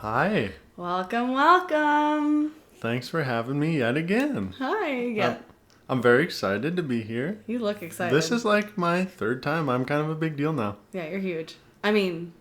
Hi. Welcome, welcome. Thanks for having me yet again. Hi. Yeah. I'm very excited to be here. You look excited. This is like my third time. I'm kind of a big deal now. Yeah, you're huge. I mean,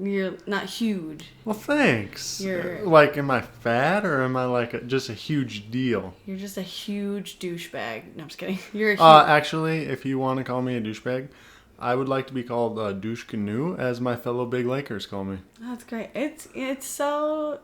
you're not huge. Well, thanks. You're like, am I fat or am I like just a huge deal? You're just a huge douchebag. No, I'm just kidding. You're a huge... Actually, if you want to call me a douchebag, I would like to be called a douche canoe, as my fellow big Lakers call me. Oh, that's great. It suits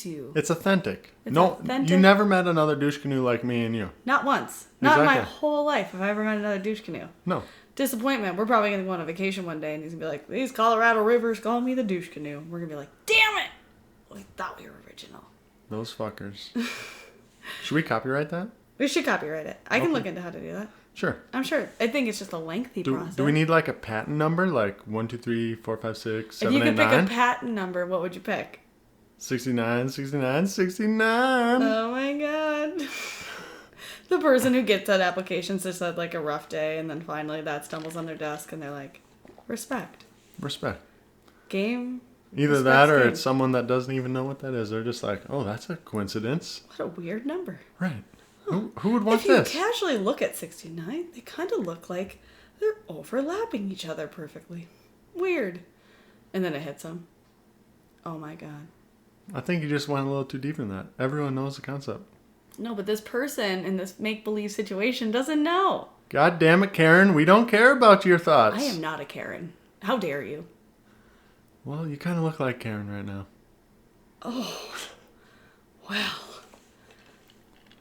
you. It's authentic. It's authentic. You never met another douche canoe like me and you. Not once. Not in my whole life have I ever met another douche canoe. No. Disappointment. We're probably going to go on a vacation one day and he's going to be like, these Colorado rivers call me the douche canoe. We're going to be like, damn it! We thought we were original. Those fuckers. Should we copyright that? We should copyright it. I can look into how to do that. Sure. I'm sure. I think it's just a lengthy process. Do we need like a patent number? Like 1, 2, 3, 4, 5, 6, 7, 8, 9? If you could pick a patent number, what would you pick? 69, 69, 69. Oh my god. The person who gets that application just had like a rough day and then finally that stumbles on their desk and they're like, respect. Respect. Game. Either that or it's someone that doesn't even know what that is. They're just like, oh, that's a coincidence. What a weird number. Right. Who would want this? If you casually look at 69, they kind of look like they're overlapping each other perfectly. Weird. And then it hits them. Oh my god. I think you just went a little too deep in that. Everyone knows the concept. No, but this person in this make-believe situation doesn't know. God damn it, Karen. We don't care about your thoughts. I am not a Karen. How dare you? Well, you kind of look like Karen right now. Oh. Well.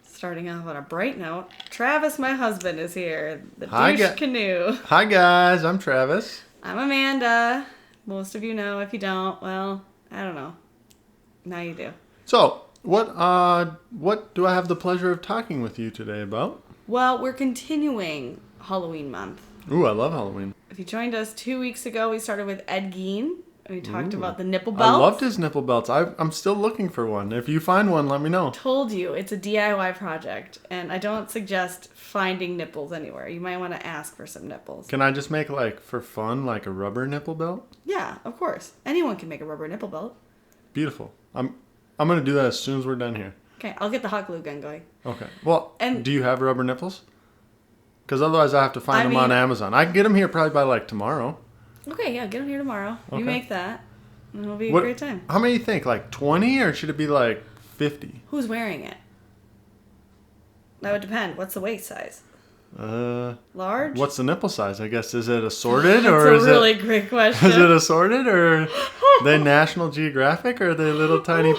Starting off on a bright note, Travis, my husband, is here. The douche canoe. Hi, guys. I'm Travis. I'm Amanda. Most of you know. If you don't, well, I don't know. Now you do. So, what do I have the pleasure of talking with you today about? Well, we're continuing Halloween month. Ooh, I love Halloween. If you joined us 2 weeks ago, we started with Ed Gein. We talked about the nipple belts. I loved his nipple belts. I'm still looking for one. If you find one, let me know. Told you, it's a DIY project, and I don't suggest finding nipples anywhere. You might want to ask for some nipples. Can I just make, like, for fun, like a rubber nipple belt? Yeah, of course. Anyone can make a rubber nipple belt. Beautiful. I'm going to do that as soon as we're done here. Okay, I'll get the hot glue gun going. Okay. Well, do you have rubber nipples? Because otherwise I have to find them on Amazon. I can get them here probably by, like, tomorrow. Okay, yeah, get them here tomorrow. Okay. You make that, and it'll be a great time. How many do you think? Like 20, or should it be like 50? Who's wearing it? That would depend. What's the waist size? Large? What's the nipple size? I guess, is it assorted? That's a really great question. Is it assorted, or are they National Geographic, or are they little tiny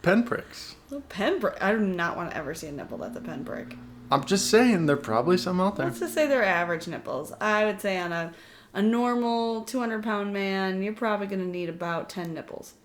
pen pricks? Pen prick? I do not want to ever see a nipple that's a pen prick. I'm just saying, there are probably some out there. Let's just say they're average nipples. I would say on a normal 200-pound man, you're probably going to need about 10 nipples.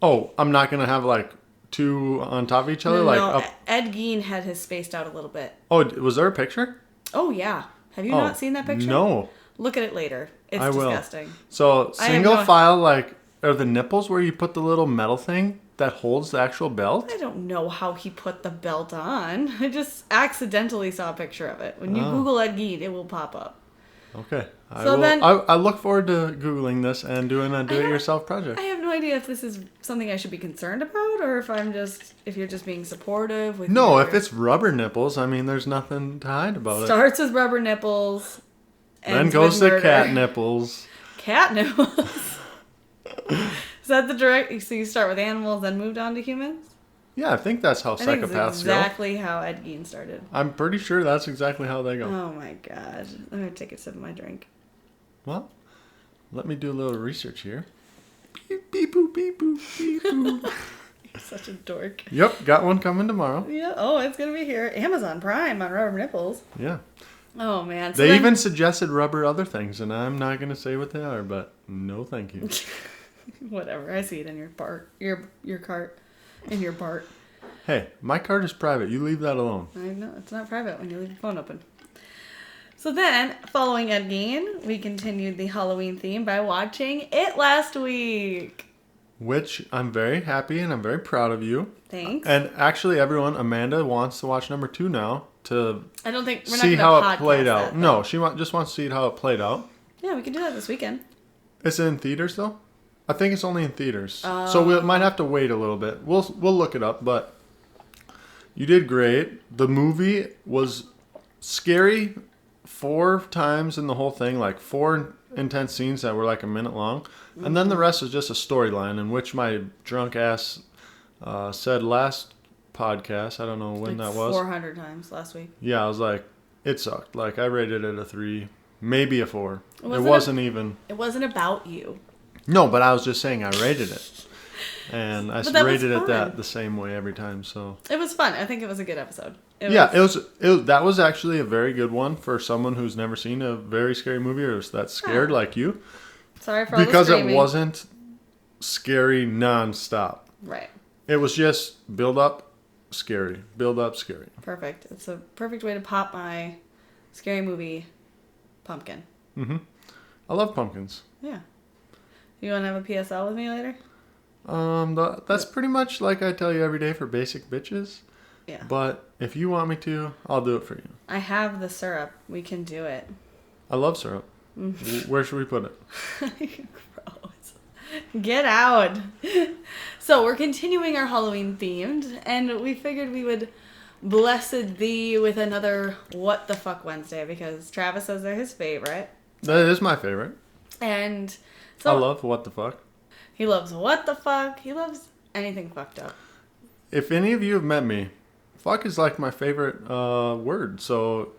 Oh, I'm not going to have like two on top of each other? No. Ed Gein had his spaced out a little bit. Oh, was there a picture? Oh, yeah. Have you not seen that picture? No. Look at it later. It's I will. Disgusting. So, single file, like, are the nipples where you put the little metal thing that holds the actual belt? I don't know how he put the belt on. I just accidentally saw a picture of it. When you Google Ed Gein, it will pop up. Okay. I look forward to Googling this and doing a do-it-yourself project. I have no idea if this is something I should be concerned about or if you're just being supportive. If it's rubber nipples, I mean, there's nothing to hide about it. Starts with rubber nipples. Then goes to cat nipples. Cat nipples? Is that the direct? So you start with animals, then moved on to humans? Yeah, I think that's how psychopaths go. Exactly how Ed Gein started. I'm pretty sure that's exactly how they go. Oh my god. I'm going to take a sip of my drink. Well, let me do a little research here. Beep, beep, boop, beep, boop, beep, boop. You're such a dork. Yep, got one coming tomorrow. Yeah, it's going to be here. Amazon Prime on rubber nipples. Yeah. Oh man. They even suggested rubber other things, and I'm not going to say what they are, but no thank you. Whatever. I see it in your cart. In your part. Hey, my cart is private. You leave that alone. I know. It's not private when you leave your phone open. So then, following Ed Gein, we continued the Halloween theme by watching It last week. Which I'm very happy and I'm very proud of you. Thanks. And actually, everyone, Amanda wants to watch number 2 now to I don't think we're see not how it played out. No, she just wants to see how it played out. Yeah, we can do that this weekend. Is it in theaters though? I think it's only in theaters. So we might have to wait a little bit. We'll look it up, but you did great. The movie was scary 4 times in the whole thing, like 4 intense scenes that were like a minute long. Mm-hmm. And then the rest is just a storyline in which my drunk ass said last podcast, I don't know when that was. 400 times last week. Yeah, I was like, it sucked. Like, I rated it a 3, maybe a 4. It wasn't even. It wasn't about you. No, but I was just saying I rated it. And I rated it the same way every time, so. It was fun. I think it was a good episode. That was actually a very good one for someone who's never seen a very scary movie or that's scared like you. Sorry for all the Because screaming. it wasn't scary nonstop. Right. It was just build up, scary. Build up, scary. Perfect. It's a perfect way to pop my scary movie pumpkin. Mm-hmm. I love pumpkins. Yeah. You want to have a PSL with me later? That's pretty much like I tell you every day for basic bitches. Yeah. But if you want me to, I'll do it for you. I have the syrup. We can do it. I love syrup. Mm-hmm. Where should we put it? Gross. Get out. So we're continuing our Halloween themed, and we figured we would blessed thee with another What the Fuck Wednesday, because Travis says they're his favorite. That is my favorite. And so I love What the Fuck. He loves what the fuck. He loves anything fucked up. If any of you have met me, fuck is like my favorite word. So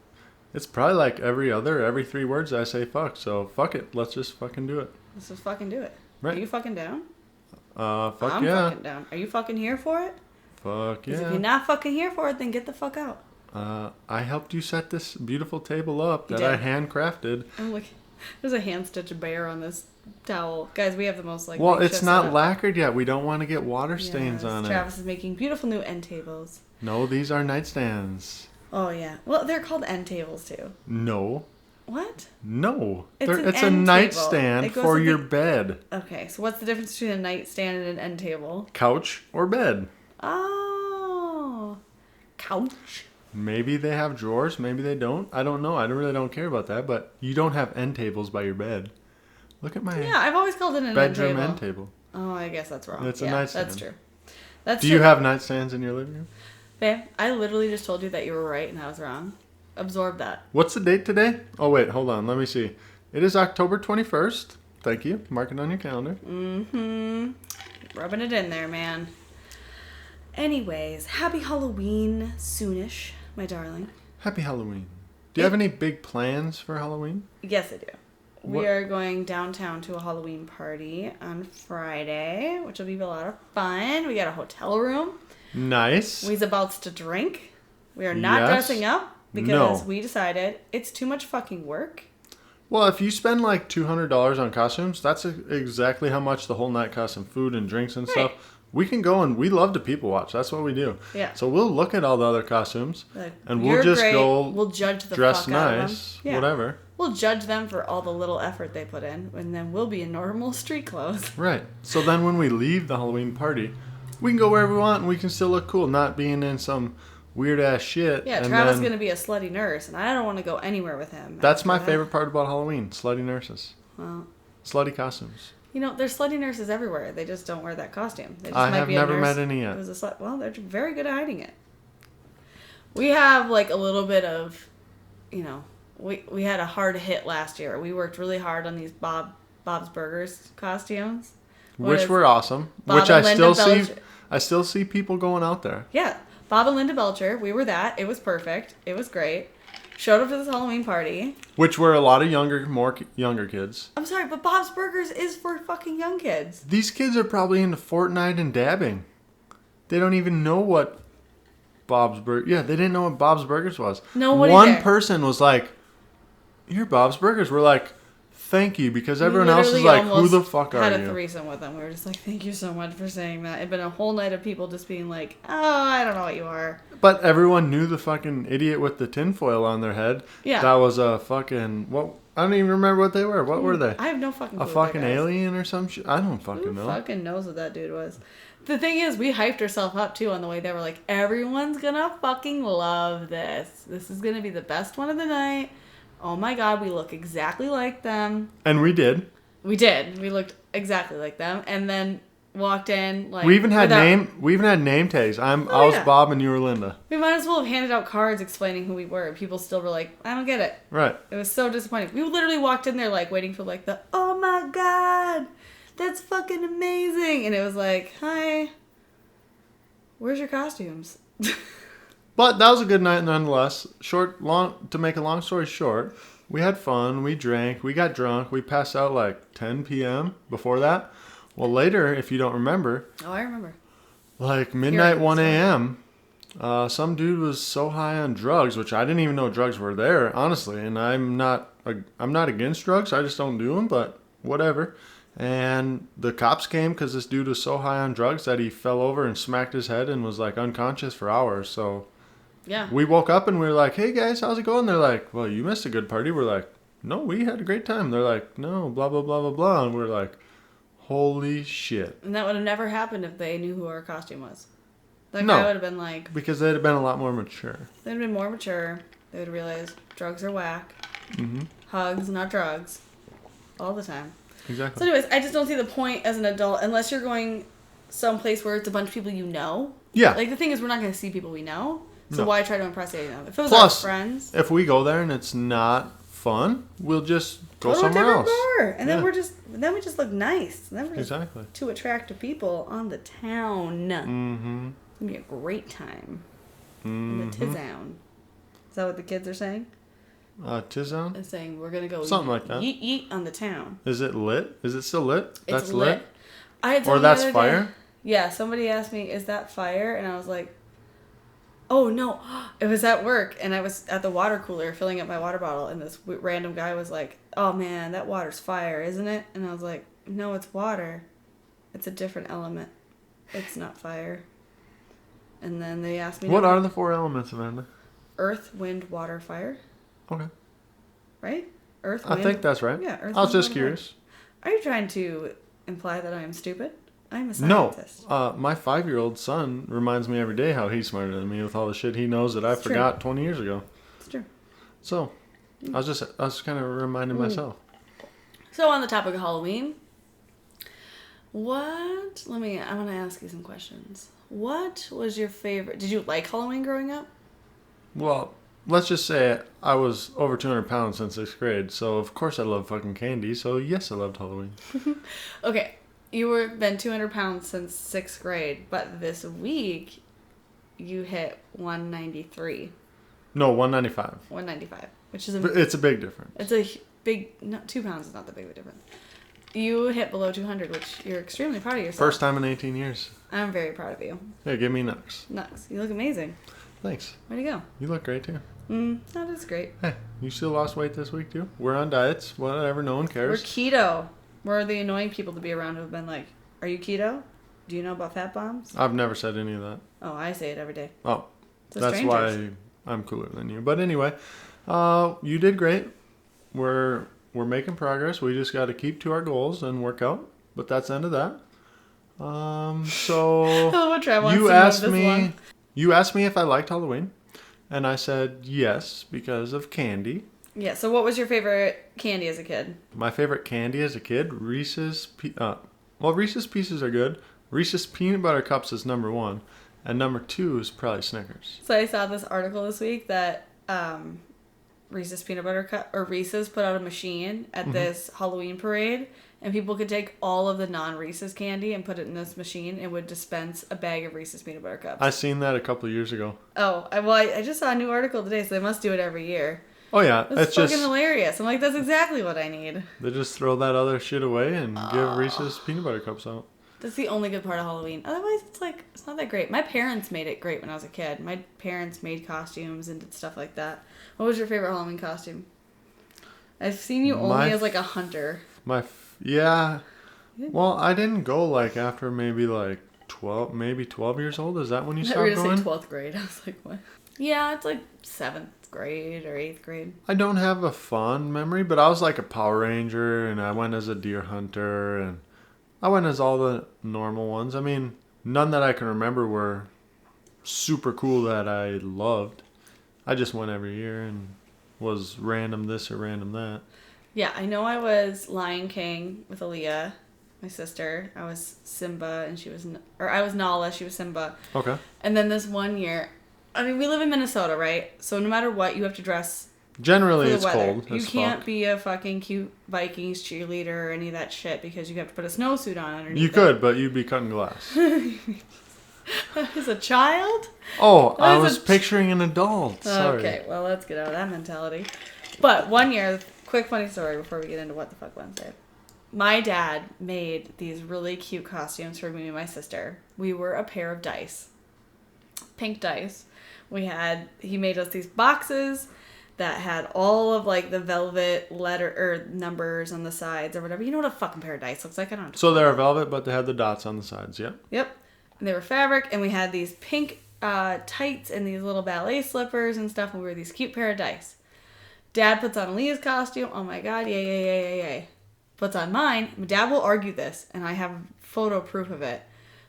it's probably like every 3 words I say fuck. So fuck it. Let's just fucking do it. Let's just fucking do it. Right. Are you fucking down? Fuck I'm yeah. fucking down. Are you fucking here for it? Fuck yeah. Because if you're not fucking here for it, then get the fuck out. I helped you set this beautiful table up that I handcrafted. I'm like, there's a hand stitched bear on this towel. Guys, we have the most like... Well, it's not lacquered yet. We don't want to get water stains on it. Travis is making beautiful new end tables. No, these are nightstands. Oh, yeah. Well, they're called end tables, too. No. What? No. It's a nightstand for your bed. Okay, so what's the difference between a nightstand and an end table? Couch or bed. Oh. Couch. Maybe they have drawers. Maybe they don't. I don't know. I really don't care about that. But you don't have end tables by your bed. Look at my I've always called it an bedroom end table. Oh, I guess that's wrong. It's a nightstand. That's true. Do you have nightstands in your living room? Babe, I literally just told you that you were right and I was wrong. Absorb that. What's the date today? Oh, wait. Hold on. Let me see. It is October 21st. Thank you. Mark it on your calendar. Mm-hmm. Rubbing it in there, man. Anyways, happy Halloween soonish, my darling. Happy Halloween. Do you have any big plans for Halloween? Yes, I do. We are going downtown to a Halloween party on Friday, which will be a lot of fun. We got a hotel room. Nice. We's about to drink. We are not dressing up because we decided it's too much fucking work. Well, if you spend like $200 on costumes, that's exactly how much the whole night costs in food and drinks and stuff. We can go and we love to people watch. That's what we do. Yeah. So we'll look at all the other costumes and we'll just go. We'll judge the dress fuck out of them. Yeah. Whatever. We'll judge them for all the little effort they put in, and then we'll be in normal street clothes. Right. So then when we leave the Halloween party, we can go wherever we want and we can still look cool, not being in some weird ass shit. Yeah, Travis is going to be a slutty nurse, and I don't want to go anywhere with him. That's my favorite part about Halloween, slutty nurses. Well, slutty costumes. You know, there's slutty nurses everywhere. They just don't wear that costume. They just I have never met any yet. Was a slut. Well, they're very good at hiding it. We have like a little bit of, you know, we had a hard hit last year. We worked really hard on these Bob's Burgers costumes, which were awesome. Which I still see people going out there. Yeah, Bob and Linda Belcher. We were that. It was perfect. It was great. Showed up to this Halloween party. Which were a lot of more younger kids. I'm sorry, but Bob's Burgers is for fucking young kids. These kids are probably into Fortnite and dabbing. They don't even know what Bob's Burgers... Yeah, they didn't know what Bob's Burgers was. Nobody One person was like, "You're Bob's Burgers." We're like, "Thank you," because everyone else is like, "Who the fuck are you?" Had a threesome with them. We were just like, "Thank you so much for saying that." It'd been a whole night of people just being like, "Oh, I don't know what you are." But everyone knew the fucking idiot with the tinfoil on their head. Yeah. That was a fucking... What? I don't even remember what they were. What were they? I have no fucking clue. A fucking alien or some shit? I don't fucking know. Who fucking knows what that dude was? The thing is, we hyped ourselves up, too, on the way there. We're like, everyone's gonna fucking love this. This is gonna be the best one of the night. Oh my god, we look exactly like them. And we did. We did. We looked exactly like them, and then walked in like. We even had name tags. I was Bob and you were Linda. We might as well have handed out cards explaining who we were. People still were like, I don't get it. Right. It was so disappointing. We literally walked in there like waiting for like the oh my god, that's fucking amazing, and it was like, hi, where's your costumes? But that was a good night nonetheless. To make a long story short, we had fun, we drank, we got drunk, we passed out like 10 p.m. before that. Well, later, if you don't remember. Oh, I remember. Like midnight, 1 a.m., some dude was so high on drugs, which I didn't even know drugs were there, honestly. And I'm not against drugs, I just don't do them, but whatever. And the cops came because this dude was so high on drugs that he fell over and smacked his head and was like unconscious for hours. So yeah, we woke up and we were like, hey guys, how's it going? They're like, well, you missed a good party. We're like, no, we had a great time. They're like, no, blah, blah, blah, blah, blah. And we're like, holy shit. And that would have never happened if they knew who our costume was. That guy would have been like... Because they'd have been a lot more mature. They'd have been more mature. They would realize drugs are whack. Mm-hmm. Hugs, not drugs. All the time. Exactly. So anyways, I just don't see the point as an adult unless you're going someplace where it's a bunch of people you know. Yeah. Like the thing is we're not going to see people we know. So why try to impress anyone? If it was our friends... if we go there and it's not fun, we'll just go somewhere else. Bar. And then we just look nice. And then we're exactly. two attractive people on the town. Mm-hmm. It's going to be a great time. Mm-hmm. In the Tizown. Is that what the kids are saying? Tizown? They're saying we're going to go something like that. Yeet on the town. Is it lit? Is it still lit? That's lit. Or that's fire? Yeah, somebody asked me, is that fire? And I was like, oh no, it was at work, and I was at the water cooler filling up my water bottle, and this random guy was like, oh man, that water's fire, isn't it? And I was like, no, it's water. It's a different element. It's not fire. And then they asked me... What are the 4 elements, Amanda? Earth, wind, water, fire. Okay. Right? Earth, wind... I think that's right. Yeah, Earth, I was just curious. Are you trying to imply that I am stupid? I'm a scientist. No. My 5-year-old son reminds me every day how he's smarter than me with all the shit he knows that I forgot 20 years ago. It's true. So, I was kind of reminding myself. So, on the topic of Halloween, I want to ask you some questions. What was your favorite... Did you like Halloween growing up? Well, let's just say I was over 200 pounds since 6th grade, so of course I love fucking candy, so yes, I loved Halloween. Okay. You were been 200 pounds since 6th grade, but this week you hit 193. No, 195. 195, which is it's a big difference. It's a big... No, 2 pounds is not that big of a difference. You hit below 200, which you're extremely proud of yourself. First time in 18 years. I'm very proud of you. Hey, give me nuts. Nuts. You look amazing. Thanks. Way to go. You look great, too. That is great. Hey, you still lost weight this week, too? We're on diets. Whatever, no one cares. We're keto. We're the annoying people to be around who have been like, are you keto? Do you know about fat bombs? I've never said any of that. Oh, I say it every day. Oh, that's why I'm cooler than you. But anyway, you did great. We're making progress. We just got to keep to our goals and work out. But that's the end of that. So you asked me if I liked Halloween, and I said yes because of candy. Yeah, so what was your favorite candy as a kid? My favorite candy as a kid? Reese's Pieces are good. Reese's Peanut Butter Cups is number 1. And number 2 is probably Snickers. So I saw this article this week that Reese's Peanut Butter Cup, or Reese's put out a machine at this Halloween parade, and people could take all of the non-Reese's candy and put it in this machine and would dispense a bag of Reese's Peanut Butter Cups. I seen that a couple of years ago. Oh, I just saw a new article today, so they must do it every year. Oh, yeah. It's fucking hilarious. I'm like, that's exactly what I need. They just throw that other shit away and give Reese's Peanut Butter Cups out. That's the only good part of Halloween. Otherwise, it's not that great. My parents made it great when I was a kid. My parents made costumes and did stuff like that. What was your favorite Halloween costume? I've seen you only as like a hunter. Yeah. Well, I didn't go like after maybe like 12 years old. Is that when you started going? I was going to say 12th grade. I was like, what? Yeah, it's like 7th grade or 8th grade. I don't have a fond memory, but I was like a Power Ranger, and I went as a deer hunter, and I went as all the normal ones. I mean, none that I can remember were super cool that I loved. I just went every year and was random this or random that. Yeah, I know I was Lion King with Aaliyah, my sister. I was Simba and she was... Or I was Nala, she was Simba. Okay. And then this one year... I mean, we live in Minnesota, right? So no matter what, you have to dress... Generally, it's weather. cold. You can't be a fucking cute Vikings cheerleader or any of that shit because you have to put a snowsuit on underneath. You could, but you'd be cutting glass. As a child? Oh, I was picturing an adult. Sorry. Okay, well, let's get out of that mentality. But one year, quick funny story before we get into What the Fuck Wednesday. My dad made these really cute costumes for me and my sister. We were a pair of dice. Pink dice. He made us these boxes that had all of like the velvet letter or numbers on the sides or whatever. You know what a fucking pair of dice looks like? I don't know. So they're velvet, but they had the dots on the sides, yeah? Yep. And they were fabric, and we had these pink tights and these little ballet slippers and stuff, and we were these cute pair of dice. Dad puts on Aaliyah's costume. Oh my god, yay. Puts on mine. My dad will argue this, and I have photo proof of it,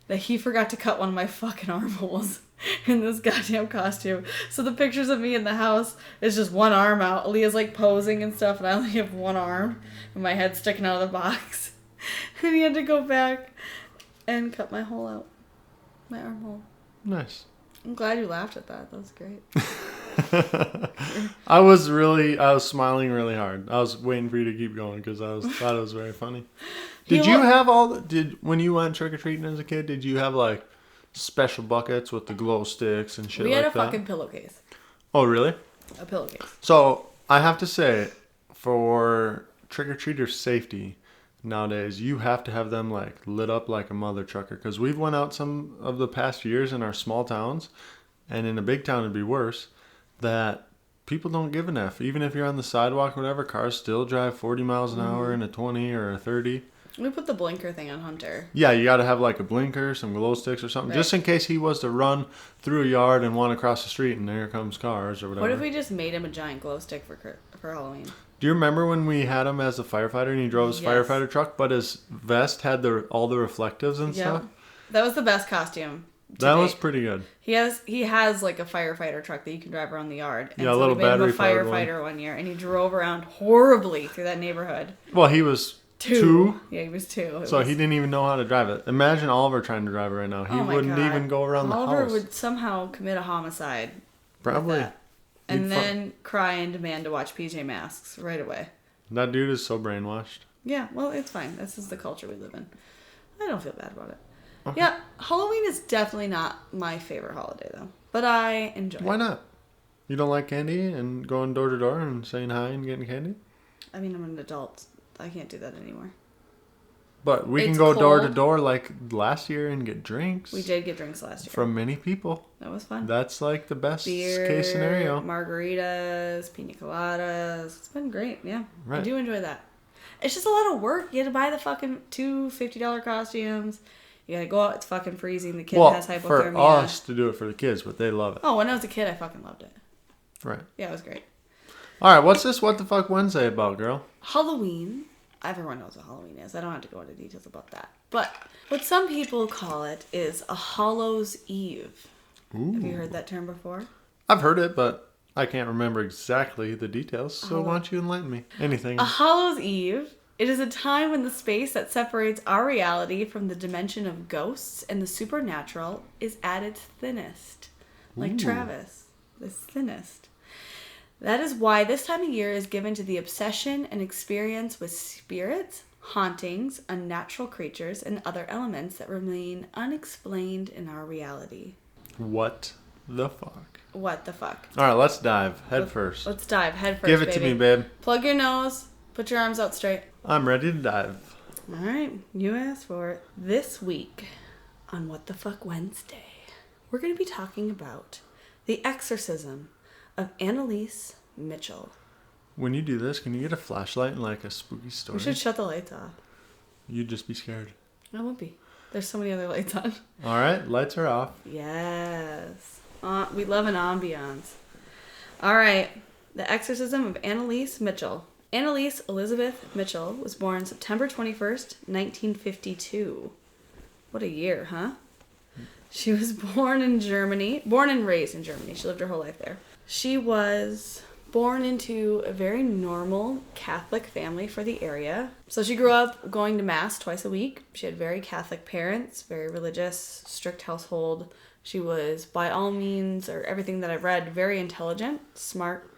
that he forgot to cut one of my fucking armholes in this goddamn costume. So the pictures of me in the house is just one arm out. Aaliyah's like posing and stuff, and I only have one arm, and my head sticking out of the box. And he had to go back and cut my hole out. My armhole. Nice. I'm glad you laughed at that. That was great. I was smiling really hard. I was waiting for you to keep going because I thought it was very funny. When you went trick-or-treating as a kid, did you have like special buckets with the glow sticks and shit like that? We had a fucking pillowcase. Oh, really? A pillowcase. So, I have to say, for trick-or-treaters' safety, nowadays, you have to have them like lit up like a mother trucker. Because we've went out some of the past years in our small towns, and in a big town it'd be worse, that people don't give an F. Even if you're on the sidewalk or whatever, cars still drive 40 miles an hour in a 20 or a 30. We put the blinker thing on Hunter. Yeah, you got to have like a blinker, some glow sticks or something, just in case he was to run through a yard and want to cross the street and there comes cars or whatever. What if we just made him a giant glow stick for Halloween? Do you remember when we had him as a firefighter and he drove his firefighter truck, but his vest had all the reflectives and stuff? That was the best costume. That was pretty good. He has like a firefighter truck that you can drive around the yard. And yeah, a little battery powered one. We made him a firefighter one year, and he drove around horribly through that neighborhood. Well, he was two. Yeah, he was two. So he didn't even know how to drive it. Imagine Oliver trying to drive it right now. He wouldn't even go around the house. Oliver would somehow commit a homicide. Probably. And then cry and demand to watch PJ Masks right away. That dude is so brainwashed. Yeah, well, it's fine. This is the culture we live in. I don't feel bad about it. Okay. Yeah, Halloween is definitely not my favorite holiday, though. But I enjoy it. Why not? You don't like candy and going door to door and saying hi and getting candy? I mean, I'm an adult. I can't do that anymore. But we can go door to door like last year and get drinks. We did get drinks last year. From many people. That was fun. That's like the best Beer, case scenario. Margaritas, pina coladas. It's been great, yeah. Right. I do enjoy that. It's just a lot of work. You had to buy the fucking two $50 costumes. You gotta go out, it's fucking freezing. The kid has hypothermia. For us to do it for the kids, but they love it. Oh, when I was a kid, I fucking loved it. Right. Yeah, it was great. Alright, what's this What the Fuck Wednesday about, girl? Halloween. Everyone knows what Halloween is. I don't have to go into details about that. But what some people call it is a Hallows Eve. Ooh. Have you heard that term before? I've heard it, but I can't remember exactly the details. So why don't you enlighten me? Anything. A Hallows Eve. It is a time when the space that separates our reality from the dimension of ghosts and the supernatural is at its thinnest. Like Ooh. Travis, the thinnest. That is why this time of year is given to the obsession and experience with spirits, hauntings, unnatural creatures, and other elements that remain unexplained in our reality. What the fuck? What the fuck? All right, let's dive head first. Let's dive head first, Give it to me, babe. Plug your nose. Put your arms out straight. I'm ready to dive. All right, you asked for it. This week on What the Fuck Wednesday, we're going to be talking about the Exorcism of Anneliese Michel. When you do this, can you get a flashlight and like a spooky story? We should shut the lights off. You'd just be scared. I won't be. There's so many other lights on. All right, lights are off. Yes. We love an ambiance. All right. The Exorcism of Anneliese Michel. Anneliese Elizabeth Michel was born September 21st, 1952. What a year, huh? She was born and raised in Germany. She lived her whole life there. She was born into a very normal Catholic family for the area. So she grew up going to Mass twice a week. She had very Catholic parents, very religious, strict household. She was, by all means, or everything that I've read, very intelligent, smart,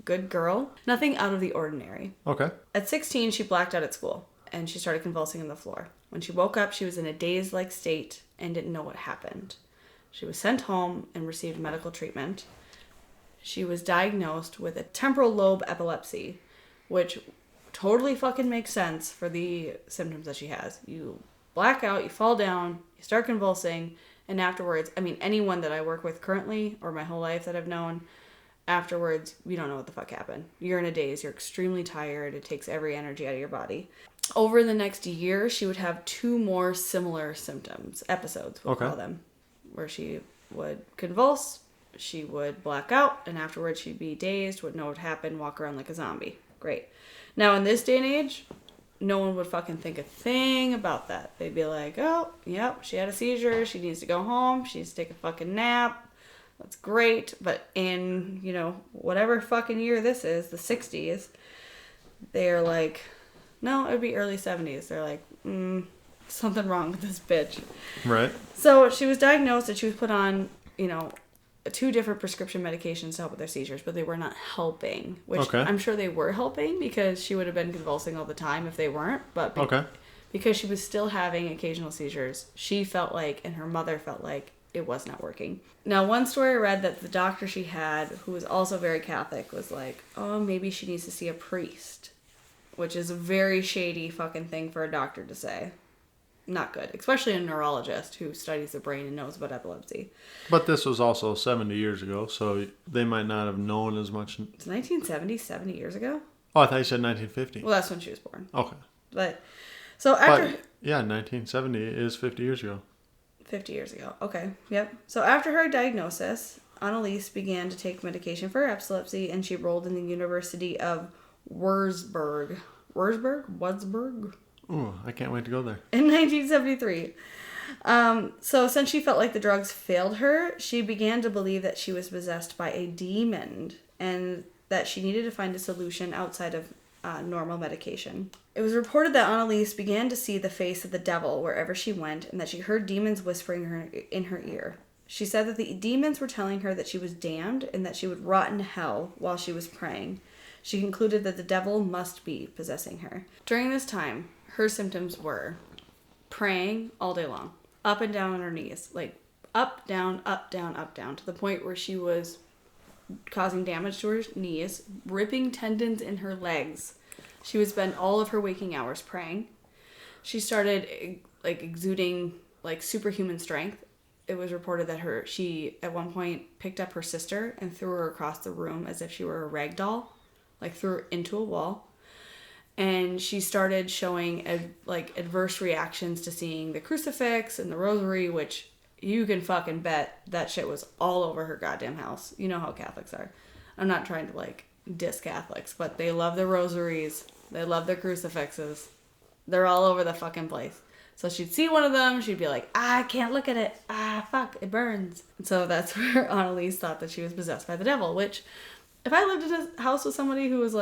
good girl. Nothing out of the ordinary. Okay. At 16, she blacked out at school, and she started convulsing on the floor. When she woke up, she was in a dazed-like state and didn't know what happened. She was sent home and received medical treatment. She was diagnosed with a temporal lobe epilepsy, which totally fucking makes sense for the symptoms that she has. You black out, you fall down, you start convulsing, and afterwards, I mean, anyone that I work with currently, or my whole life that I've known, afterwards, you don't know what the fuck happened. You're in a daze, you're extremely tired, it takes every energy out of your body. Over the next year, she would have 2 more similar symptoms, episodes, we'll call them, where she would convulse, she would black out, and afterwards she'd be dazed, wouldn't know what happened, walk around like a zombie. Great. Now, in this day and age, no one would fucking think a thing about that. They'd be like, oh, yep, she had a seizure, she needs to go home, she needs to take a fucking nap. That's great. But in, whatever fucking year this is, the 60s, they're like, no, it would be early 70s. They're like, something wrong with this bitch. Right. So she was diagnosed and she was put on, 2 different prescription medications to help with their seizures, but they were not helping, which I'm sure they were helping because she would have been convulsing all the time if they weren't. But because she was still having occasional seizures, she felt like, and her mother felt like, it was not working. Now, one story I read that the doctor she had, who was also very Catholic, was like, oh, maybe she needs to see a priest, which is a very shady fucking thing for a doctor to say. Not good, especially a neurologist who studies the brain and knows about epilepsy. But this was also 70 years ago, so they might not have known as much. It's 1970, 70 years ago? Oh, I thought you said 1950. Well, that's when she was born. Okay. But, so after... yeah, 1970 is 50 years ago. 50 years ago. Okay. Yep. So after her diagnosis, Anneliese began to take medication for epilepsy, and she enrolled in the University of Wurzburg. Wurzburg? Ooh, I can't wait to go there. In 1973. So since she felt like the drugs failed her, she began to believe that she was possessed by a demon and that she needed to find a solution outside of normal medication. It was reported that Anneliese began to see the face of the devil wherever she went and that she heard demons whispering in her ear. She said that the demons were telling her that she was damned and that she would rot in hell while she was praying. She concluded that the devil must be possessing her. During this time, her symptoms were praying all day long, up and down on her knees, like up, down, to the point where she was causing damage to her knees, ripping tendons in her legs. She would spend all of her waking hours praying. She started exuding superhuman strength. It was reported that she at one point picked up her sister and threw her across the room as if she were a rag doll, threw her into a wall. And she started showing adverse reactions to seeing the crucifix and the rosary, which you can fucking bet that shit was all over her goddamn house. You know how Catholics are. I'm not trying to diss Catholics, but they love their rosaries. They love their crucifixes. They're all over the fucking place. So she'd see one of them, she'd be like, I can't look at it. Fuck, it burns. And so that's where Anneliese thought that she was possessed by the devil, which if I lived in a house with somebody who was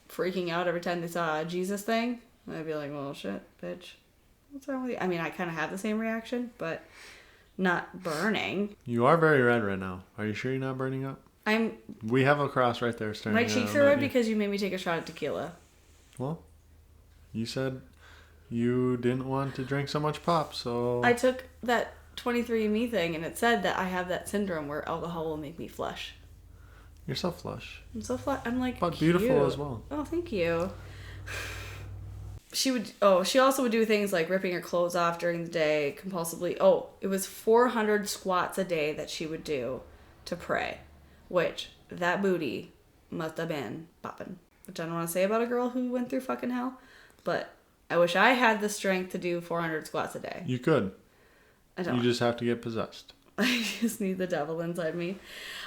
freaking out every time they saw a Jesus thing, I'd be like, well, shit, bitch. What's wrong with you? I mean, I kind of have the same reaction, but not burning. You are very red right now. Are you sure you're not burning up? We have a cross right there staring. My cheeks are red because you made me take a shot of tequila. Well, you said you didn't want to drink so much pop, so... I took that 23andMe thing, and it said that I have that syndrome where alcohol will make me flush. You're so flush. I'm so flush. I'm but cute. Beautiful as well. Oh, thank you. She also would do things like ripping her clothes off during the day compulsively. Oh, it was 400 squats a day that she would do to pray, which that booty must have been popping. Which I don't want to say about a girl who went through fucking hell, but I wish I had the strength to do 400 squats a day. You could. I don't. You just have to get possessed. I just need the devil inside me.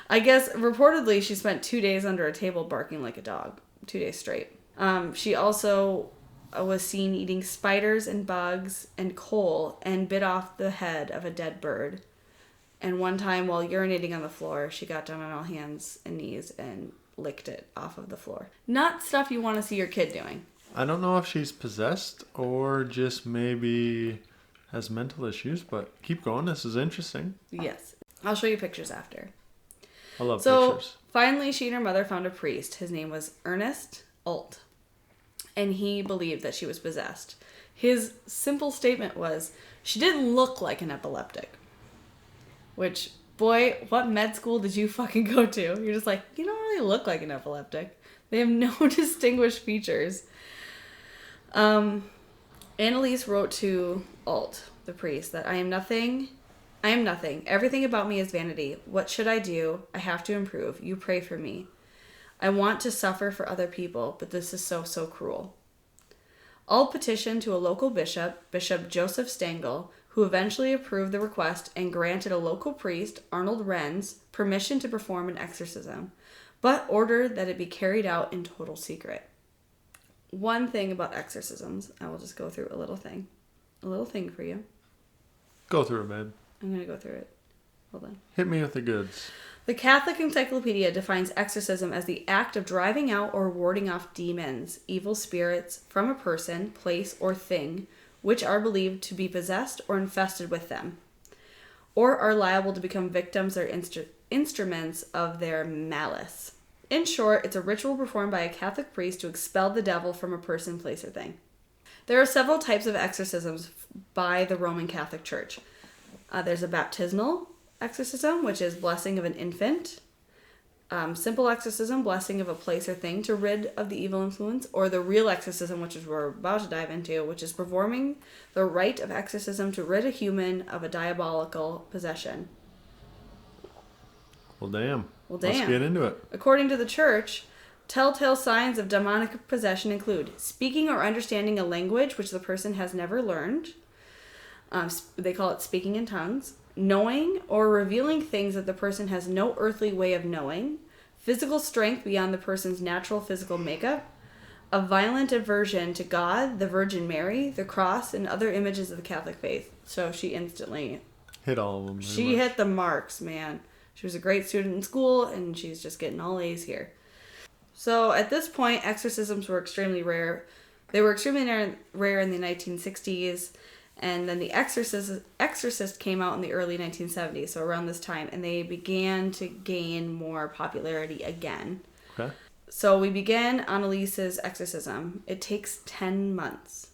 I guess, reportedly, she spent 2 days under a table barking like a dog. 2 days straight. She also was seen eating spiders and bugs and coal and bit off the head of a dead bird. And one time, while urinating on the floor, she got down on all hands and knees and licked it off of the floor. Not stuff you want to see your kid doing. I don't know if she's possessed or just maybe has mental issues, but keep going. This is interesting. Yes. I'll show you pictures after. I love pictures. So finally, she and her mother found a priest. His name was Ernest Alt. And he believed that she was possessed. His simple statement was, she didn't look like an epileptic. Which, boy, what med school did you fucking go to? You're just like, you don't really look like an epileptic. They have no distinguished features. Anneliese wrote to Alt, the priest, that I am nothing. Everything about me is vanity. What should I do? I have to improve. You pray for me. I want to suffer for other people, but this is so, so cruel. Alt petitioned to a local bishop, Bishop Joseph Stangl, who eventually approved the request and granted a local priest, Arnold Renz, permission to perform an exorcism, but ordered that it be carried out in total secret. One thing about exorcisms, I will just go through a little thing for you. Go through it, babe. I'm going to go through it. Hold on. Hit me with the goods. The Catholic Encyclopedia defines exorcism as the act of driving out or warding off demons, evil spirits, from a person, place, or thing, which are believed to be possessed or infested with them, or are liable to become victims or instruments of their malice. In short, it's a ritual performed by a Catholic priest to expel the devil from a person, place, or thing. There are several types of exorcisms by the Roman Catholic Church. There's a baptismal exorcism, which is blessing of an infant. Simple exorcism, blessing of a place or thing to rid of the evil influence. Or the real exorcism, which is what we're about to dive into, which is performing the rite of exorcism to rid a human of a diabolical possession. Well, damn. Let's get into it. According to the church, telltale signs of demonic possession include speaking or understanding a language which the person has never learned. They call it speaking in tongues. Knowing or revealing things that the person has no earthly way of knowing. Physical strength beyond the person's natural physical makeup. A violent aversion to God, the Virgin Mary, the cross, and other images of the Catholic faith. So she instantly hit all of them. She hit the marks, man. She was a great student in school, and she's just getting all A's here. So at this point, exorcisms were extremely rare. They were extremely rare in the 1960s, and then The Exorcist came out in the early 1970s, so around this time, and they began to gain more popularity again. Okay. So we begin Anneliese's exorcism. It takes 10 months.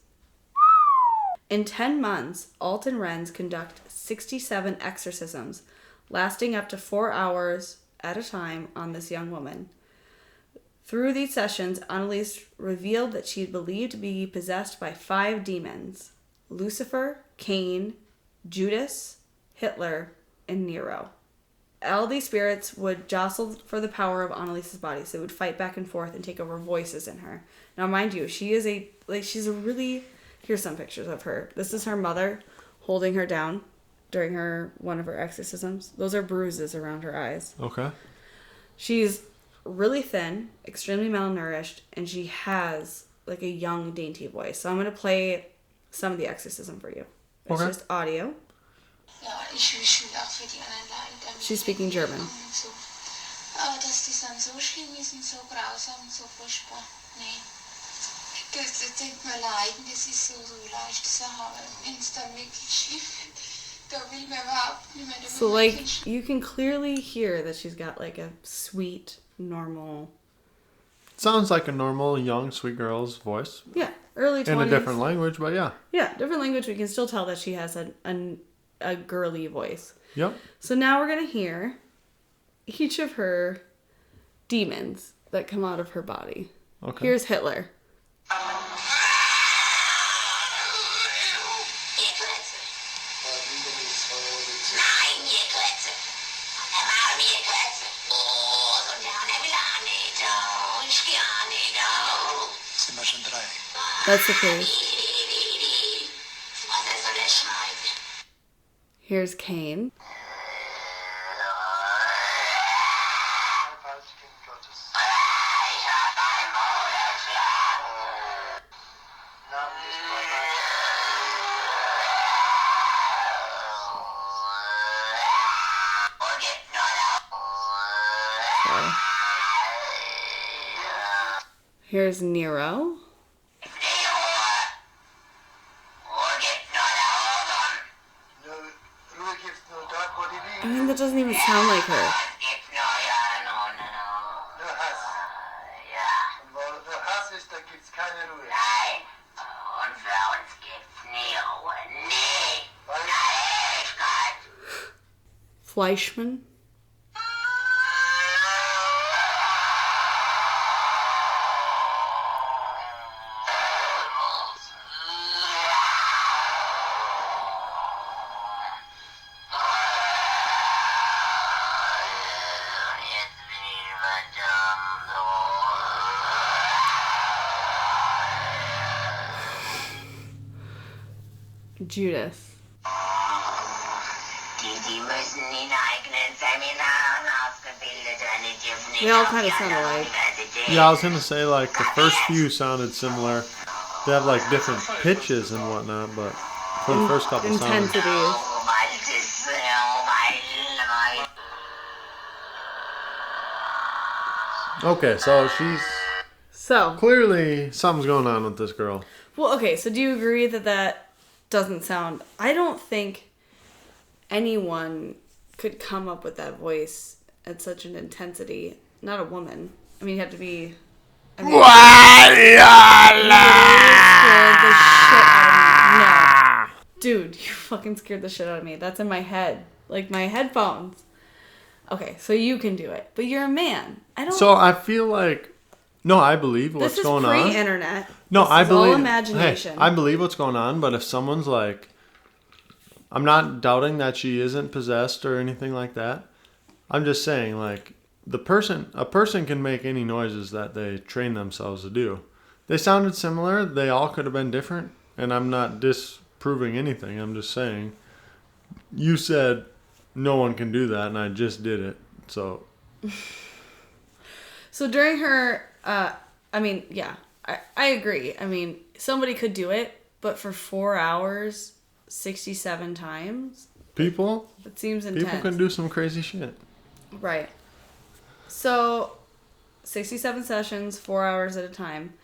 In 10 months, Alt and Renz conduct 67 exorcisms, lasting up to 4 hours at a time on this young woman. Through these sessions, Anneliese revealed that she believed to be possessed by 5 demons: Lucifer, Cain, Judas, Hitler, and Nero. All these spirits would jostle for the power of Anneliese's body, so they would fight back and forth and take over voices in her. Now, mind you, she's a really... Here's some pictures of her. This is her mother holding her down during one of her exorcisms. Those are bruises around her eyes. Okay. She's really thin, extremely malnourished, and she has like a young, dainty voice. So I'm going to play some of the exorcism for you. It's just audio. She's speaking German. Das tut mir leid, das ist so leicht zu haben. Wenn es dann wirklich schief da will man überhaupt nicht mehr. So, like, you can clearly hear that she's got, like, a sweet, normal... Sounds like a normal, young, sweet girl's voice. Yeah, early 20s. In a different language, but yeah. Yeah, different language. We can still tell that she has a girly voice. Yep. So now we're going to hear each of her demons that come out of her body. Okay. Here's Hitler. That's the priest. Here's Cain. Here's Nero. I mean, that doesn't even sound like her. Fleischmann. Judas. They all kind of sound alike. Yeah, I was gonna say like the first few sounded similar. They have like different pitches and whatnot, but for the first couple intensities. Okay, so she's clearly something's going on with this girl. Well, okay, so do you agree that doesn't sound... I don't think anyone could come up with that voice at such an intensity. Not a woman. I mean, you have to be... I mean, no. Dude, you fucking scared the shit out of me. That's in my head. Like my headphones. Okay, so you can do it. But you're a man. So I feel like... No, I believe what's going on. This is pre-internet. No, I believe... all imagination. Hey, I believe what's going on, but if someone's like... I'm not doubting that she isn't possessed or anything like that. I'm just saying, like, a person can make any noises that they train themselves to do. They sounded similar. They all could have been different. And I'm not disproving anything. I'm just saying, you said no one can do that, and I just did it. So during her, I mean, yeah, I agree. I mean, somebody could do it, but for 4 hours, 67 times? It seems intense. People can do some crazy shit. Right. So, 67 sessions, 4 hours at a time.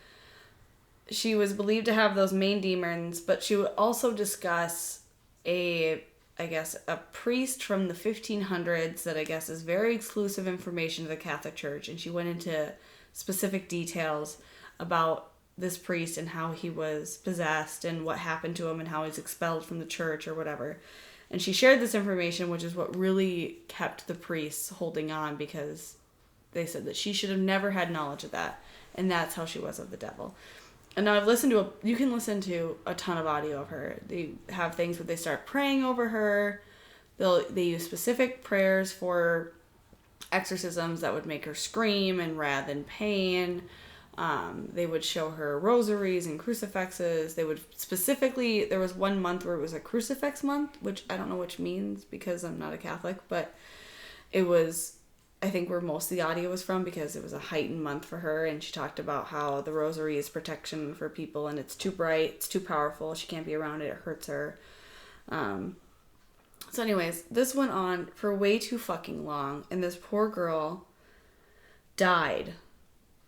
She was believed to have those main demons, but she would also discuss a priest from the 1500s that I guess is very exclusive information to the Catholic Church. And she went into specific details about this priest and how he was possessed and what happened to him and how he's expelled from the church or whatever. And she shared this information, which is what really kept the priests holding on, because they said that she should have never had knowledge of that. And that's how she was of the devil. And now you can listen to a ton of audio of her. They have things where they start praying over her. They use specific prayers for exorcisms that would make her scream and writhe in pain. They would show her rosaries and crucifixes. They would specifically, there was 1 month where it was a crucifix month, which I don't know which means because I'm not a Catholic, but it was, I think, where most of the audio was from, because it was a heightened month for her. And she talked about how the rosary is protection for people, and it's too bright, it's too powerful, she can't be around it, it hurts her. So anyways, this went on for way too fucking long, and this poor girl died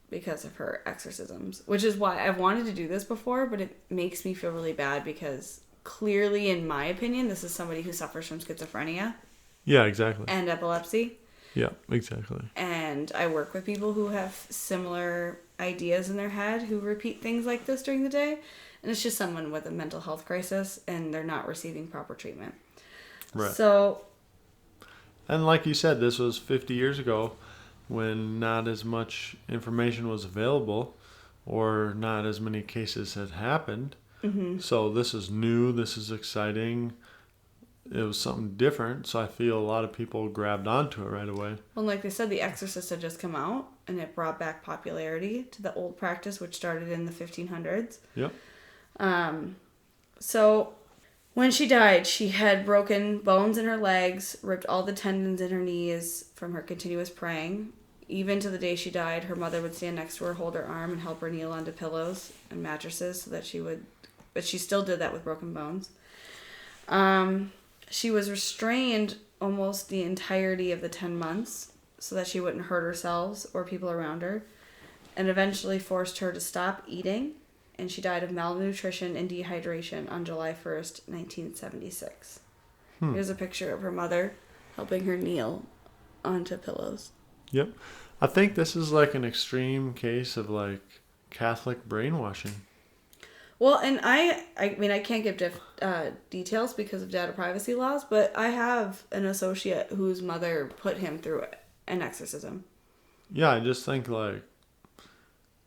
because of her exorcisms, which is why I've wanted to do this before, but it makes me feel really bad because clearly, in my opinion, this is somebody who suffers from schizophrenia. Yeah, exactly. And epilepsy. Yeah, exactly. And I work with people who have similar ideas in their head who repeat things like this during the day. And it's just someone with a mental health crisis and they're not receiving proper treatment. Right. So. And like you said, this was 50 years ago when not as much information was available or not as many cases had happened. Mm-hmm. So this is new. This is exciting. It was something different, so I feel a lot of people grabbed onto it right away. Well, like they said, The Exorcist had just come out, and it brought back popularity to the old practice, which started in the 1500s. Yep. So when she died, she had broken bones in her legs, ripped all the tendons in her knees from her continuous praying. Even to the day she died, her mother would stand next to her, hold her arm, and help her kneel onto pillows and mattresses so that she would... But she still did that with broken bones. She was restrained almost the entirety of the 10 months so that she wouldn't hurt herself or people around her. and eventually forced her to stop eating, and she died of malnutrition and dehydration on July 1st, 1976. Here's a picture of her mother helping her kneel onto pillows. Yep. I think this is like an extreme case of like Catholic brainwashing. Well, and I mean, I can't give details because of data privacy laws, but I have an associate whose mother put him through an exorcism. Yeah, I just think like...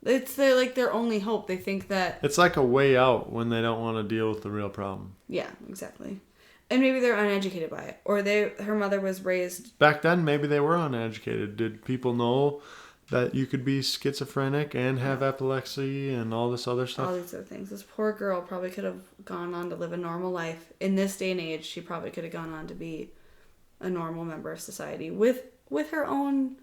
It's their only hope. They think that... It's like a way out when they don't want to deal with the real problem. Yeah, exactly. And maybe they're uneducated by it. Or her mother was raised... Back then, maybe they were uneducated. Did people know that you could be schizophrenic and have epilepsy and all this other stuff? All these other things. This poor girl probably could have gone on to live a normal life. In this day and age, she probably could have gone on to be a normal member of society with her own,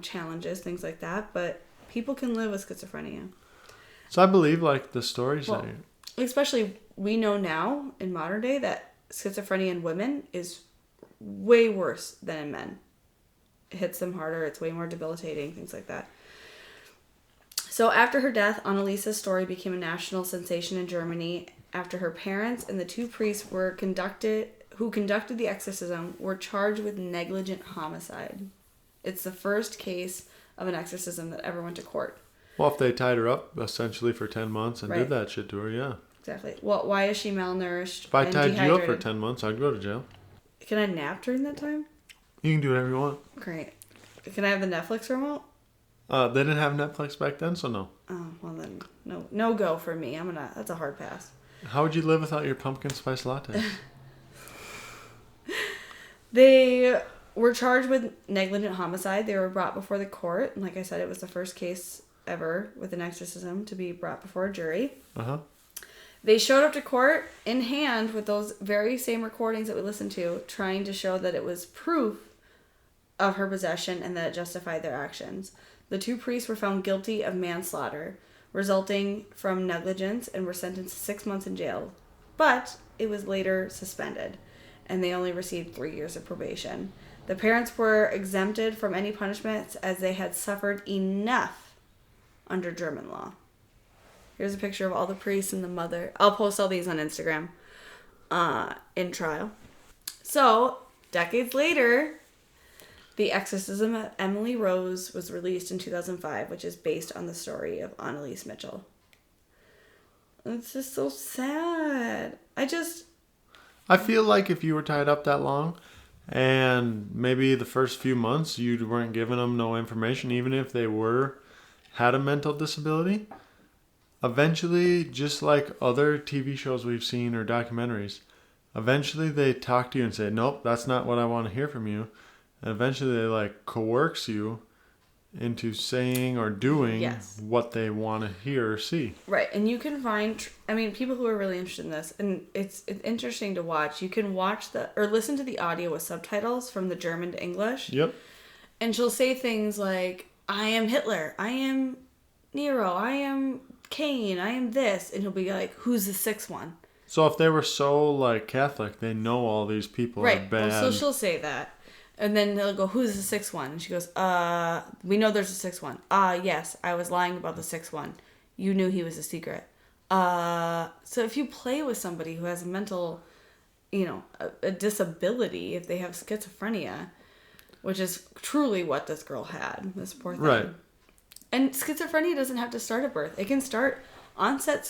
challenges, things like that. But people can live with schizophrenia. So I believe, like, the stories say... Especially, we know now, in modern day, that schizophrenia in women is way worse than in men. It hits them harder, it's way more debilitating, things like that. So after her death, Anneliese's story became a national sensation in Germany after her parents and the 2 priests who conducted the exorcism were charged with negligent homicide. It's the first case of an exorcism that ever went to court. Well, if they tied her up essentially for 10 months and did that shit to her, yeah. Exactly. Well, why is she malnourished? If I tied you up for 10 months, I'd go to jail. Can I nap during that time? You can do whatever you want. Great. Can I have the Netflix remote? They didn't have Netflix back then, so no. Oh, well then, no go for me. That's a hard pass. How would you live without your pumpkin spice latte? They were charged with negligent homicide. They were brought before the court. And like I said, it was the first case ever with an exorcism to be brought before a jury. Uh-huh. They showed up to court in hand with those very same recordings that we listened to, trying to show that it was proof of her possession and that it justified their actions. The 2 priests were found guilty of manslaughter, resulting from negligence, and were sentenced to 6 months in jail. But it was later suspended, and they only received 3 years of probation. The parents were exempted from any punishments as they had suffered enough under German law. Here's a picture of all the priests and the mother. I'll post all these on Instagram in trial. So, decades later, The Exorcism of Emily Rose was released in 2005, which is based on the story of Anneliese Michel. It's just so sad. I feel like if you were tied up that long, and maybe the first few months you weren't giving them no information, even if they had a mental disability, eventually, just like other TV shows we've seen or documentaries, eventually they talk to you and say, nope, that's not what I want to hear from you. And eventually they like coerce you into saying or doing what they want to hear or see. Right. And you can find, people who are really interested in this, and it's interesting to watch. You can watch or listen to the audio with subtitles from the German to English. Yep. And she'll say things like, I am Hitler, I am Nero, I am Cain, I am this. And he'll be like, who's the 6th one? So if they were so like Catholic, they know all these people are bad. Well, so she'll say that. And then they'll go, who's the 6th one? And she goes, we know there's a 6th one. Yes, I was lying about the 6th one. You knew he was a secret. So if you play with somebody who has a mental, a disability, if they have schizophrenia, which is truly what this girl had, this poor thing. Right. And schizophrenia doesn't have to start at birth. It can start, onset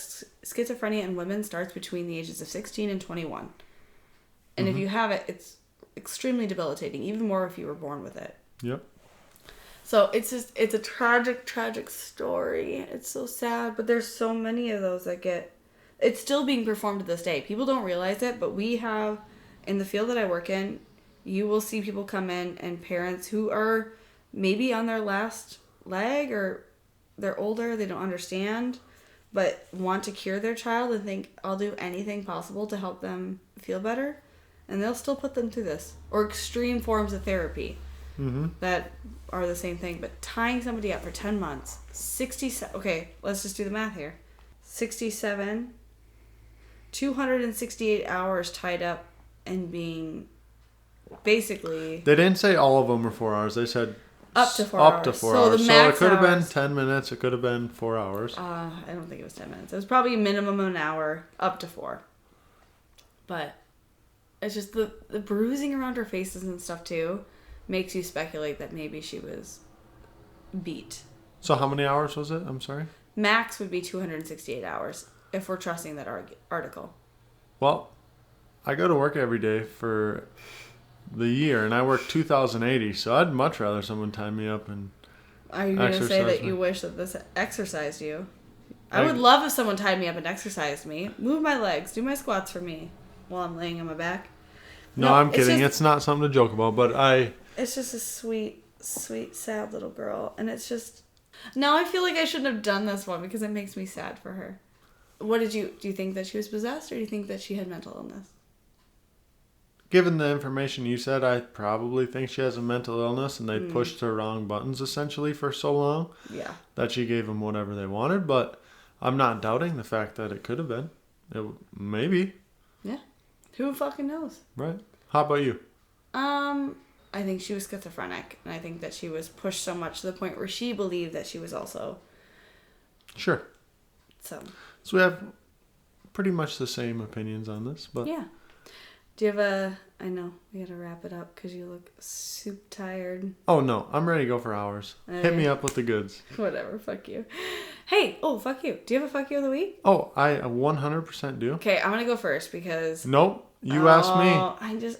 schizophrenia in women starts between the ages of 16 and 21. And if you have it, it's extremely debilitating, even more if you were born with it. Yep. So it's a tragic story. It's so sad, but there's so many of those it's still being performed to this day. People don't realize it, but we have, in the field that I work in, you will see people come in and parents who are maybe on their last leg or they're older, they don't understand, but want to cure their child and think, I'll do anything possible to help them feel better. And they'll still put them through this. Or extreme forms of therapy that are the same thing. But tying somebody up for 10 months, 67... Okay, let's just do the math here. 67, 268 hours tied up and being basically... They didn't say all of them were 4 hours. They said Up to 4 hours. Up to 4 hours. So it could have been 10 minutes. It could have been 4 hours. I don't think it was 10 minutes. It was probably minimum an hour, up to 4. But it's just the bruising around her faces and stuff too makes you speculate that maybe she was beat. So how many hours was it? I'm sorry? Max would be 268 hours if we're trusting that article. Well, I go to work every day for the year, and I work 2,080, so I'd much rather someone tie me up and Are you going to say that you wish that this exercised you? I would love if someone tied me up and exercised me. Move my legs. Do my squats for me while I'm laying on my back. No, I'm kidding. It's not something to joke about, but It's just a sweet, sweet, sad little girl, and it's just... Now I feel like I shouldn't have done this one because it makes me sad for her. Do you think that she was possessed, or do you think that she had mental illness? Given the information you said, I probably think she has a mental illness and they pushed her wrong buttons essentially for so long that she gave them whatever they wanted. But I'm not doubting the fact that it could have been. Maybe. Yeah. Who fucking knows? Right. How about you? I think she was schizophrenic, and I think that she was pushed so much to the point where she believed that she was also... Sure. So we have pretty much the same opinions on this, but... Yeah. Do you have I know, we gotta wrap it up because you look soup tired. Oh, no. I'm ready to go for hours. Hit me up with the goods. Whatever. Fuck you. Hey, fuck you. Do you have a fuck you of the week? Oh, I 100% do. Okay, I'm gonna go first because... Nope. You asked me.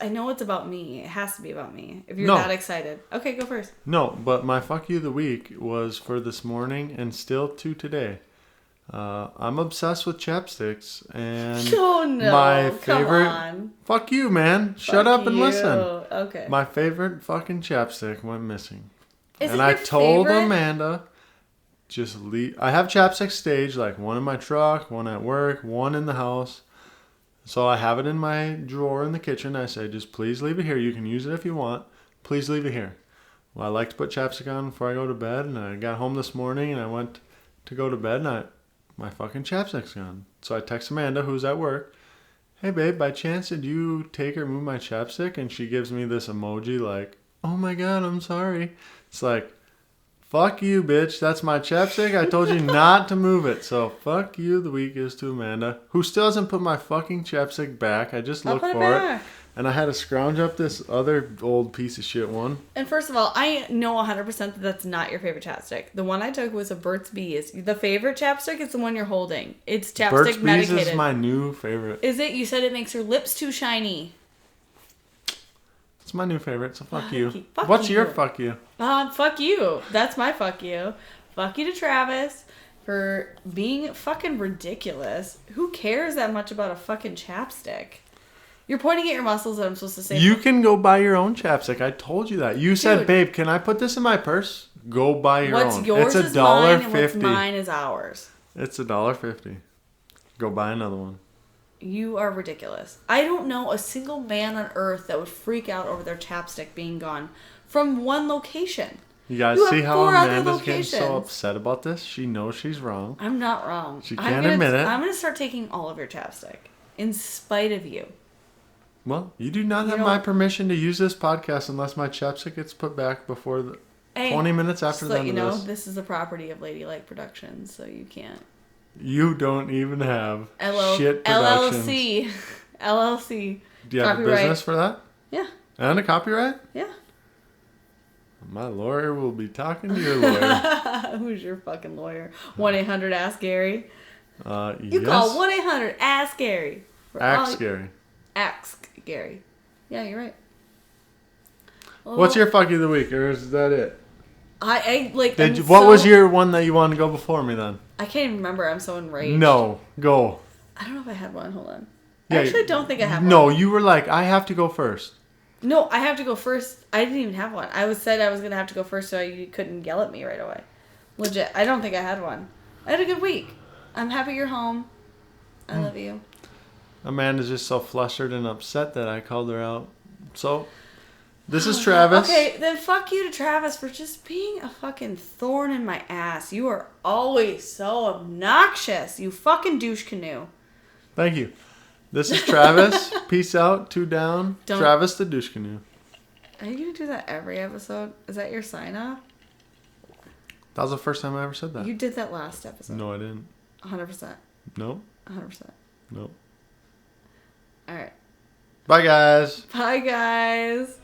I know it's about me. It has to be about me. If you're that excited. Okay, go first. No, but my fuck you of the week was for this morning and still to today. I'm obsessed with chapsticks, and my favorite... Come on. Fuck you, man. Shut up and listen. Okay. My favorite fucking chapstick went missing. And I told Amanda, just leave. I have chapstick staged, like one in my truck, one at work, one in the house. So I have it in my drawer in the kitchen. I say, just please leave it here. You can use it if you want. Please leave it here. Well, I like to put chapstick on before I go to bed, and I got home this morning, and I went to go to bed, and my fucking chapstick's gone. So I text Amanda, who's at work. Hey, babe, by chance, did you take or move my chapstick? And she gives me this emoji like, oh my God, I'm sorry. It's like, fuck you, bitch. That's my chapstick. I told you not to move it. So fuck you. The week is to Amanda, who still hasn't put my fucking chapstick back. I just looked for it. And I had to scrounge up this other old piece of shit one. And first of all, I know 100% that that's not your favorite chapstick. The one I took was a Burt's Bees. The favorite chapstick is the one you're holding. It's chapstick Burt's medicated. Bees is my new favorite. Is it? You said it makes your lips too shiny. It's my new favorite, so fuck you. What's your fuck you? Fuck you. That's my fuck you. Fuck you to Travis for being fucking ridiculous. Who cares that much about a fucking chapstick? You're pointing at your muscles and I'm supposed to say... You can go buy your own chapstick. I told you that. You said, babe, can I put this in my purse? Go buy your own. What's yours is mine and what's mine is ours. It's $1.50. Go buy another one. You are ridiculous. I don't know a single man on earth that would freak out over their chapstick being gone from one location. You guys see how Amanda's getting so upset about this? She knows she's wrong. I'm not wrong. She can't admit it. I'm going to start taking all of your chapstick in spite of you. Well, you do not have my permission to use this podcast unless my chapstick gets put back before 20 minutes after the end of this. Just this is the property of Ladylike Productions, so you can't. You don't even have shit productions. LLC. Do you have a business for that? Yeah. And a copyright? Yeah. My lawyer will be talking to your lawyer. Who's your fucking lawyer? 1-800-ASK-GARY. You yes. call 1-800-ASK-GARY. Ask-Gary. Ask Gary. Yeah, you're right. Well, what's your fuck you of the week, or is that it? What was your one that you wanted to go before me then? I can't even remember. I'm so enraged. No, go. I don't know if I had one. Hold on. Yeah, I actually don't think I have one. No, you were like, I have to go first. No, I have to go first. I didn't even have one. I said I was going to have to go first so you couldn't yell at me right away. Legit. I don't think I had one. I had a good week. I'm happy you're home. I love you. Amanda's just so flustered and upset that I called her out. So, this is Travis. Okay, then fuck you to Travis for just being a fucking thorn in my ass. You are always so obnoxious. You fucking douche canoe. Thank you. This is Travis. Peace out. 2 down. Travis the douche canoe. Are you going to do that every episode? Is that your sign-off? That was the first time I ever said that. You did that last episode. No, I didn't. 100%. No. 100%. No. All right. Bye, guys. Bye, guys.